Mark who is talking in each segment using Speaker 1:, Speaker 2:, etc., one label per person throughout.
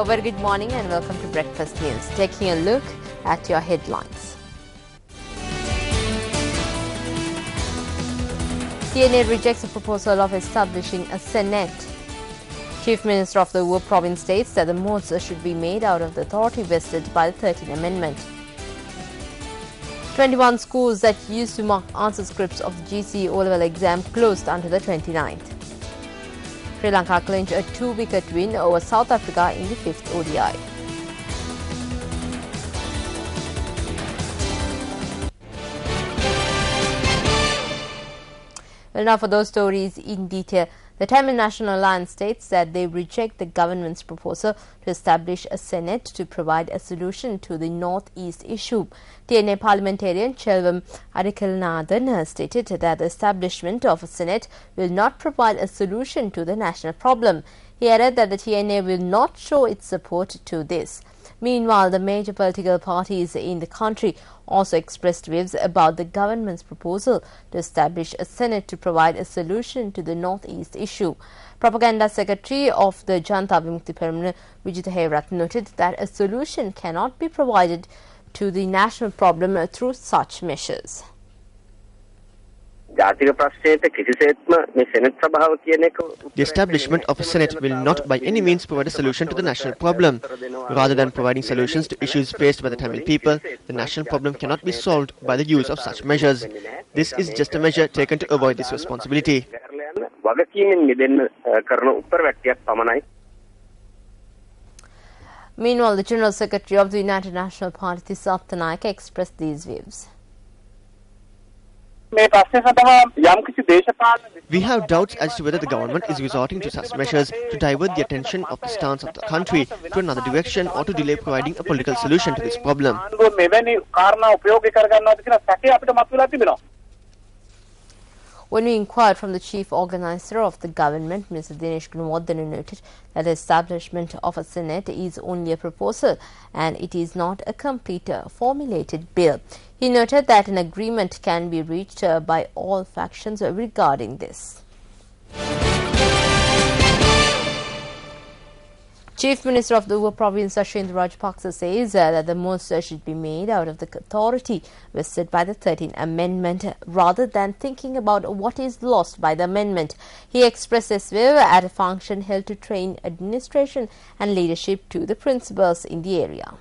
Speaker 1: A very good morning and welcome to Breakfast News. Taking a look at your headlines. TNA rejects a proposal of establishing a Senate. Chief Minister of the Ua province states that the most should be made out of the authority vested by the 13th Amendment. 21 schools that used to mark answer scripts of the GCE O-level exam closed until the 29th. Sri Lanka clinched a 2-wicket win over South Africa in the 5th ODI. Well, now for those stories in detail. The Tamil National Alliance states that they reject the government's proposal to establish a Senate to provide a solution to the North-East issue. TNA parliamentarian Chelvam Adikilnathan stated that the establishment of a Senate will not provide a solution to the national problem. He added that the TNA will not show its support to this. Meanwhile, the major political parties in the country also expressed views about the government's proposal to establish a Senate to provide a solution to the North-East issue. Propaganda Secretary of the Janata Vimukti Peramuna, Vijitha Herath, noted that a solution cannot be provided to the national problem through such measures.
Speaker 2: The establishment of a Senate will not by any means provide a solution to the national problem. Rather than providing solutions to issues faced by the Tamil people, the national problem cannot be solved by the use of such measures. This is just a measure taken to avoid this responsibility.
Speaker 1: Meanwhile, the General Secretary of the United National Party, Thisha Attanaike, expressed these views.
Speaker 2: We have doubts as to whether the government is resorting to such measures to divert the attention of the stance of the country to another direction or to delay providing a political solution to this problem.
Speaker 1: When we inquired from the chief organizer of the government, Mr. Dinesh Gunawardena noted that the establishment of a Senate is only a proposal and it is not a complete formulated bill. He noted that an agreement can be reached by all factions regarding this. Chief Minister of the Ua province, Ashwin Rajapaksa, says that the most should be made out of the authority vested by the 13th Amendment rather than thinking about what is lost by the amendment. He expressed this view at a function held to train administration and leadership to the principals in the area.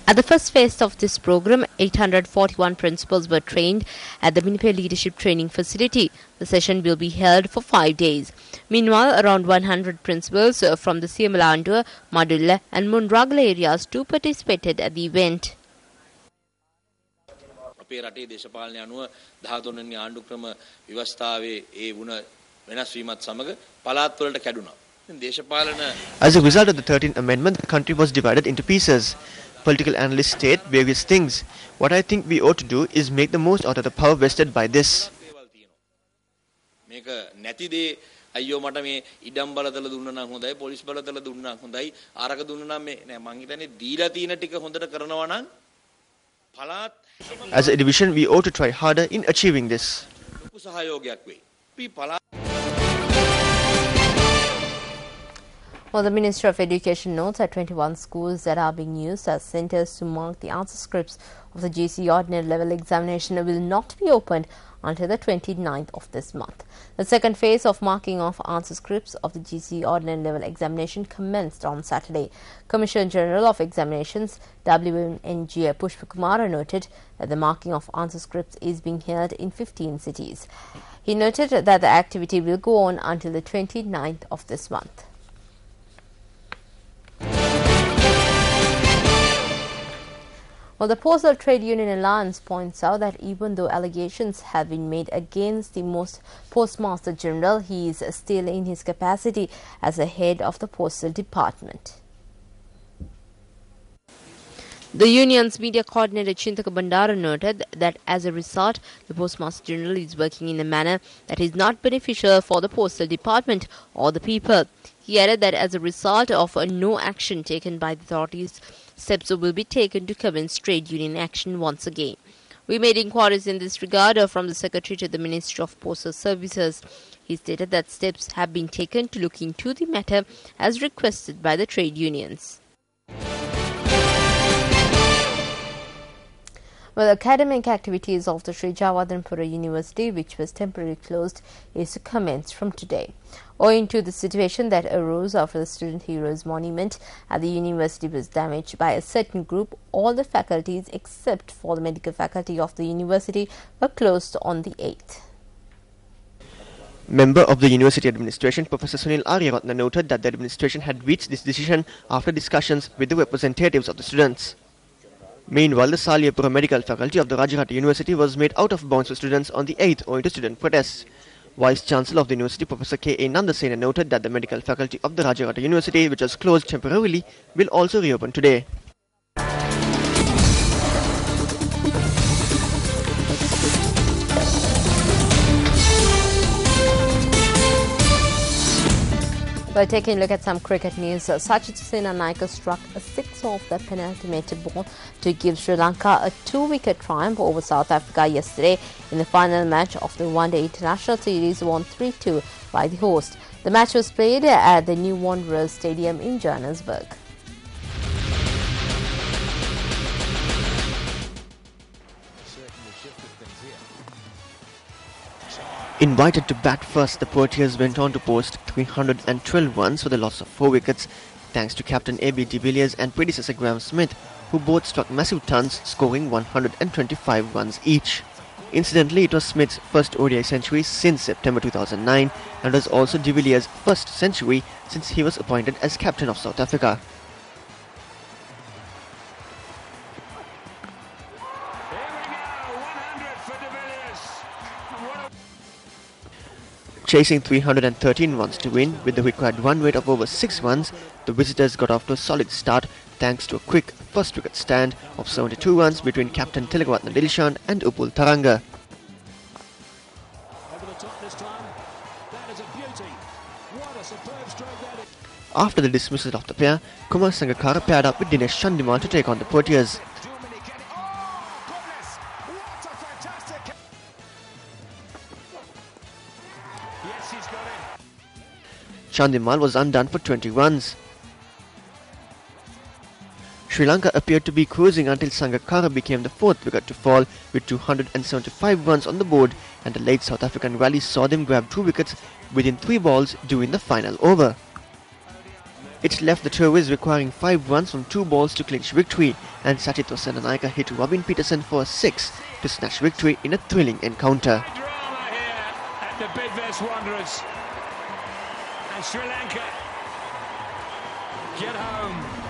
Speaker 1: At the first phase of this program, 841 principals were trained at the Minipe Leadership Training Facility. The session will be held for 5 days. Meanwhile, around 100 principals from the Siamalandua, Madulla and Munragala areas too participated at the event.
Speaker 2: As a result of the 13th Amendment, the country was divided into pieces. Political analysts state various things. What I think we ought to do is make the most out of the power vested by this. As a division, we ought to try harder in achieving this.
Speaker 1: Well, the Minister of Education notes that 21 schools that are being used as centres to mark the answer scripts of the GCE Ordinary Level examination will not be opened until the 29th of this month. The second phase of marking of answer scripts of the GCE Ordinary Level examination commenced on Saturday. Commissioner General of Examinations WNG Pushpakumara noted that the marking of answer scripts is being held in 15 cities. He noted that the activity will go on until the 29th of this month. Well, the Postal Trade Union Alliance points out that even though allegations have been made against the Postmaster General, he is still in his capacity as the head of the Postal Department. The union's media coordinator Chintaka Bandara noted that as a result, the Postmaster General is working in a manner that is not beneficial for the Postal Department or the people. He added that as a result of no action taken by the authorities, steps will be taken to commence trade union action once again. We made inquiries in this regard from the Secretary to the Ministry of Postal Services. He stated that steps have been taken to look into the matter as requested by the trade unions. Well, academic activities of the Sri Jawaharlal University, which was temporarily closed, is to commence from today. Owing to the situation that arose after the Student Heroes Monument at the university was damaged by a certain group, all the faculties except for the medical faculty of the university were closed on the 8th.
Speaker 2: Member of the University Administration, Professor Sunil Aryaratna, noted that the administration had reached this decision after discussions with the representatives of the students. Meanwhile, the Saliyapura Medical Faculty of the Rajarata University was made out of bounds for students on the 8th owing to student protests. Vice-Chancellor of the University, Professor K.A. Nandasena, noted that the Medical Faculty of the Rajarata University, which was closed temporarily, will also reopen today.
Speaker 1: Well, taking a look at some cricket news, Sachit Senanayake struck a 6 off the penultimate ball to give Sri Lanka a 2-wicket triumph over South Africa yesterday in the final match of the One Day International Series, won 3-2 by the host. The match was played at the New Wanderers Stadium in Johannesburg.
Speaker 2: Invited to bat first, the Proteas went on to post 312 runs for the loss of 4 wickets, thanks to captain A.B. de Villiers and predecessor Graham Smith, who both struck massive tons, scoring 125 runs each. Incidentally, it was Smith's first ODI century since September 2009 and was also de Villiers' first century since he was appointed as captain of South Africa. Chasing 313 runs to win, with the required run rate of over 6 runs, the visitors got off to a solid start thanks to a quick first wicket stand of 72 runs between captain Tilakaratne Dilshan and Upul Taranga. After the dismissal of the pair, Kumar Sangakkara paired up with Dinesh Chandimal to take on the Proteas. Chandimal was undone for 20 runs. Sri Lanka appeared to be cruising until Sangakkara became the 4th wicket to fall with 275 runs on the board, and the late South African rally saw them grab 2 wickets within 3 balls during the final over. It left the Tories requiring 5 runs from 2 balls to clinch victory, and Sachit Senanayake hit Robin Peterson for a 6 to snatch victory in a thrilling encounter.
Speaker 3: Drama here at the Bidvest Wanderers. And Sri Lanka get home.